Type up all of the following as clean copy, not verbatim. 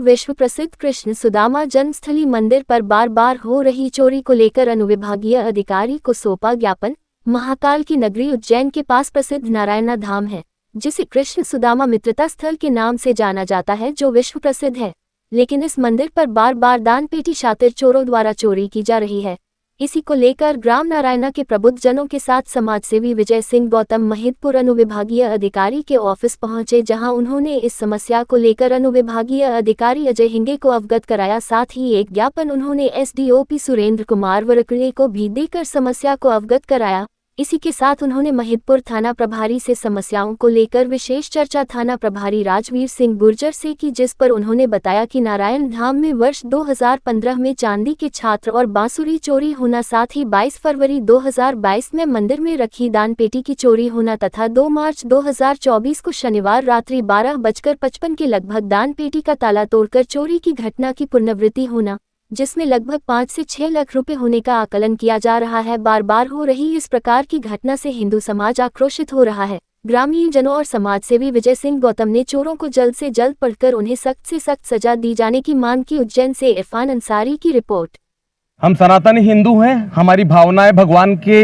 विश्व प्रसिद्ध कृष्ण सुदामा जन्मस्थली मंदिर पर बार बार हो रही चोरी को लेकर अनुविभागीय अधिकारी को सौंपा ज्ञापन। महाकाल की नगरी उज्जैन के पास प्रसिद्ध नारायण धाम है, जिसे कृष्ण सुदामा मित्रता स्थल के नाम से जाना जाता है, जो विश्व प्रसिद्ध है। लेकिन इस मंदिर पर बार बार दान पेटी शातिर चोरों द्वारा चोरी की जा रही है। इसी को लेकर ग्राम नारायणा के प्रबुद्ध जनों के साथ समाजसेवी विजय सिंह गौतम महिदपुर अनुविभागीय अधिकारी के ऑफिस पहुंचे, जहां उन्होंने इस समस्या को लेकर अनुविभागीय अधिकारी अजय हिंगे को अवगत कराया। साथ ही एक ज्ञापन उन्होंने एसडीओपी सुरेंद्र कुमार वरकड़े को भी देकर समस्या को अवगत कराया। इसी के साथ उन्होंने महिदपुर थाना प्रभारी से समस्याओं को लेकर विशेष चर्चा थाना प्रभारी राजवीर सिंह गुर्जर से की, जिस पर उन्होंने बताया कि नारायण धाम में वर्ष 2015 में चांदी के छात्र और बांसुरी चोरी होना, साथ ही 22 फरवरी 2022 में मंदिर में रखी दान पेटी की चोरी होना तथा 2 मार्च 2024 को शनिवार रात्रि 12:55 के लगभग दान पेटी का ताला तोड़कर चोरी की घटना की पुनरावृत्ति होना, जिसमें लगभग 5 से 6 लाख रुपए होने का आकलन किया जा रहा है। बार बार हो रही इस प्रकार की घटना से हिंदू समाज आक्रोशित हो रहा है। ग्रामीण जनों और समाजसेवी विजय सिंह गौतम ने चोरों को जल्द से जल्द पकड़कर उन्हें सख्त से सख्त सजा दी जाने की मांग की। उज्जैन से इरफान अंसारी की रिपोर्ट। हम सनातनी हिंदू हैं, हमारी भावनाएं भगवान के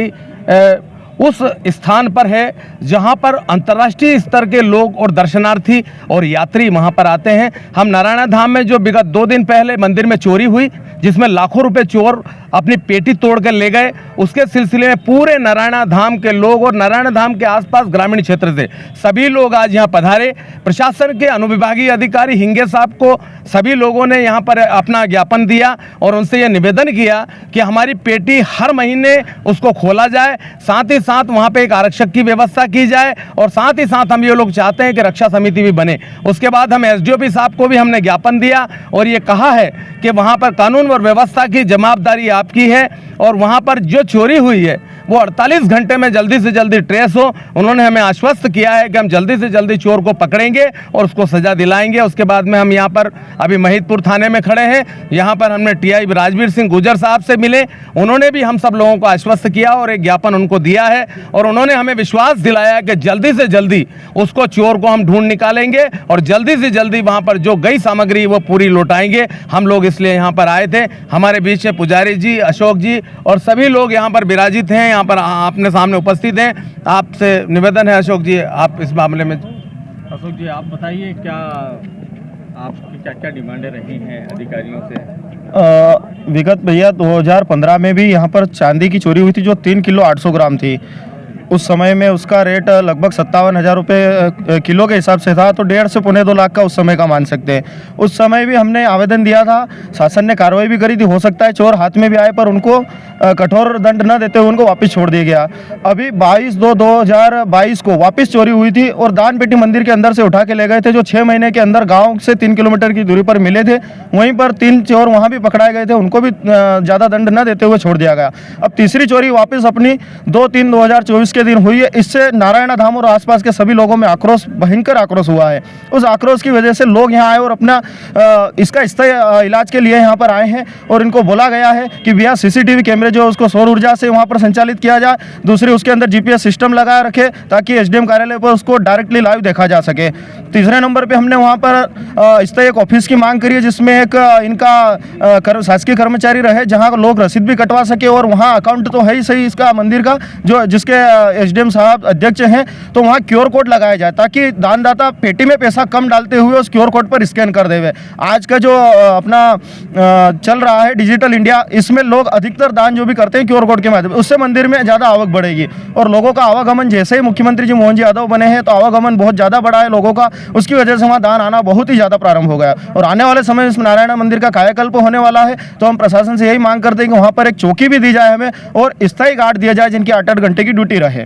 उस स्थान पर है जहां पर अंतर्राष्ट्रीय स्तर के लोग और दर्शनार्थी और यात्री वहां पर आते हैं। हम नारायण धाम में जो विगत 2 दिन पहले मंदिर में चोरी हुई, जिसमें लाखों रुपए चोर अपनी पेटी तोड़कर ले गए, उसके सिलसिले में पूरे नारायण धाम के लोग और नारायण धाम के आसपास ग्रामीण क्षेत्र से सभी लोग आज यहां पधारे। प्रशासन के अनुविभागीय अधिकारी हिंगे साहब को सभी लोगों ने यहां पर अपना ज्ञापन दिया और उनसे यह निवेदन किया कि हमारी पेटी हर महीने उसको खोला जाए, साथ ही साथ वहां पे एक आरक्षक की व्यवस्था की जाए और साथ ही साथ हम ये लोग चाहते हैं कि रक्षा समिति भी बने। उसके बाद हम एसडीओपी साहब को भी हमने ज्ञापन दिया और ये कहा है कि वहां पर कानून और व्यवस्था की जवाबदारी आपकी है और वहां पर जो चोरी हुई है वो 48 घंटे में जल्दी से जल्दी ट्रेस हो। उन्होंने हमें आश्वस्त किया है कि हम जल्दी से जल्दी चोर को पकड़ेंगे और उसको सजा दिलाएंगे। उसके बाद में हम यहाँ पर अभी महिदपुर थाने में खड़े हैं। यहाँ पर हमने टीआई राजवीर सिंह गुर्जर साहब से मिले, उन्होंने भी हम सब लोगों को आश्वस्त किया और एक ज्ञापन उनको दिया है और उन्होंने हमें विश्वास दिलाया कि जल्दी से जल्दी उसको चोर को हम ढूंढ निकालेंगे और जल्दी से जल्दी वहाँ पर जो गई सामग्री वो पूरी लौटाएंगे। हम लोग इसलिए यहाँ पर आए थे। हमारे बीच में पुजारी जी, अशोक जी और सभी लोग यहाँ पर विराजित हैं, यहाँ पर अपने सामने उपस्थित हैं। आपसे निवेदन है अशोक जी, आप इस मामले में। अशोक जी, आप बताइए क्या आपकी क्या डिमांडें रही हैं अधिकारियों से? विगत भैया 2015 में भी यहाँ पर चांदी की चोरी हुई थी जो 3 किलो 800 ग्राम थी। उस समय में उसका रेट लगभग 57,000 रुपये किलो के हिसाब से था, तो 1.5 से पौने 2 लाख का उस समय का मान सकते हैं। उस समय भी हमने आवेदन दिया था, शासन ने कार्रवाई भी करी थी। हो सकता है चोर हाथ में भी आए पर उनको कठोर दंड न देते हुए उनको वापस छोड़ दिया गया। अभी 22/2/2022 को वापस चोरी हुई थी और दान पेटी मंदिर के अंदर से उठा के ले गए थे, जो 6 महीने के अंदर गाँव से 3 किलोमीटर की दूरी पर मिले थे। वहीं पर 3 चोर वहाँ भी पकड़ाए गए थे, उनको भी ज़्यादा दंड न देते हुए छोड़ दिया गया। अब तीसरी चोरी वापस अपनी 2/3/2024 के दिन हुई है। इससे नारायण धाम और आसपास के सभी लोगों में आक्रोश, भयंकर आक्रोश हुआ है। उस आक्रोश की वजह से लोग यहाँ आए और अपना इसका स्थायी इलाज के लिए यहाँ पर आए हैं और इनको बोला गया है कि भैया सीसीटीवी कैमरे जो उसको सौर ऊर्जा से वहाँ पर संचालित किया जाए, दूसरी उसके अंदर जीपीएस सिस्टम लगा रखे ताकि एसडीएम कार्यालय पर उसको डायरेक्टली लाइव देखा जा सके। तीसरे नंबर पे हमने वहाँ पर स्थायी एक ऑफिस की मांग करी है, जिसमें एक इनका शासकीय कर्मचारी रहे, जहाँ लोग रसीद भी कटवा सके और वहाँ अकाउंट तो है ही सही इसका मंदिर का, जो जिसके एसडीएम साहब अध्यक्ष हैं, तो वहाँ क्यूआर कोड लगाया जाए ताकि दानदाता पेटी में पैसा कम डालते हुए उस क्यूआर कोड पर स्कैन कर देवे। आज का जो अपना चल रहा है डिजिटल इंडिया, इसमें लोग अधिकतर दान जो भी करते हैं क्यूआर कोड के माध्यम, उससे मंदिर में ज़्यादा आवक बढ़ेगी और लोगों का आवागमन, जैसे ही मुख्यमंत्री जी मोहन जी यादव बने हैं तो आवागमन बहुत ज़्यादा बढ़ा है लोगों का, उसकी वजह से वहाँ दान आना बहुत ही ज़्यादा प्रारंभ हो गया और आने वाले समय में इस नारायण मंदिर का कायाकल्प होने वाला है। तो हम प्रशासन से यही मांग करते हैं कि वहाँ पर एक चौकी भी दी जाए हमें और स्थायी गार्ड दिया जाए जिनकी 8-8 घंटे की ड्यूटी रहे।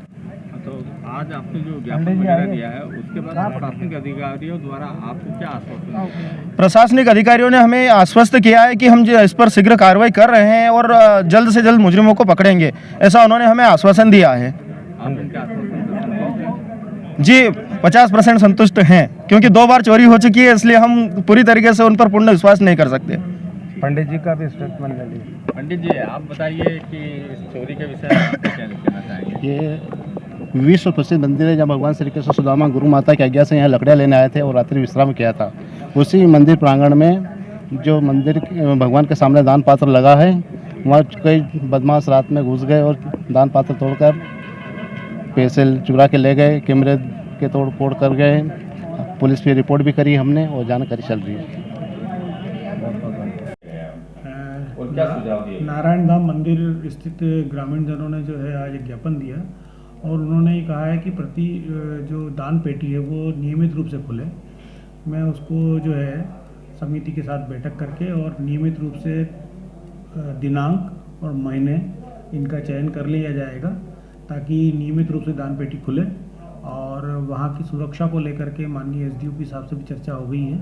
आज आपने जो ज्ञापन वगैरह दिया है उसके बाद प्रशासनिक अधिकारियों द्वारा आपको क्या आश्वासन? प्रशासनिक अधिकारियों ने हमें आश्वस्त किया है कि हम इस पर शीघ्र कार्रवाई कर रहे हैं और जल्द से जल्द मुजरिमों को पकड़ेंगे, ऐसा उन्होंने हमें आश्वासन दिया है। जी 50% संतुष्ट हैं, क्योंकि 2 बार चोरी हो चुकी है, इसलिए हम पूरी तरीके से उन पर पूर्ण विश्वास नहीं कर सकते। पंडित जी का भी स्टेटमेंट ले लीजिए। पंडित जी, आप बताइए कि इस चोरी के विषय में आप क्या कहना चाहेंगे? ये विश्व प्रसिद्ध मंदिर है, जहाँ भगवान श्री कृष्ण सुदामा गुरु माता की आज्ञा से यहाँ लकड़ियाँ लेने आए थे और रात्रि विश्राम किया था। उसी मंदिर प्रांगण में जो मंदिर भगवान के सामने दान पात्र लगा है, वहाँ कई बदमाश रात में घुस गए और दान पात्र तोड़कर पैसे चुरा के ले गए, कैमरे के तोड़ फोड़ कर गए। पुलिस पे रिपोर्ट भी करी हमने और जानकारी चल रही है। नारायण धाम मंदिर स्थित ग्रामीण जनों ने जो है आज एक ज्ञापन दिया और उन्होंने ये कहा है कि प्रति जो दान पेटी है वो नियमित रूप से खुले। मैं उसको जो है समिति के साथ बैठक करके और नियमित रूप से दिनांक और महीने इनका चयन कर लिया जाएगा ताकि नियमित रूप से दान पेटी खुले। और वहाँ की सुरक्षा को लेकर के माननीय एसडीओपी साहब से भी चर्चा हो गई है।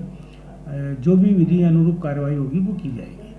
जो भी विधि अनुरूप कार्रवाई होगी वो की जाएगी।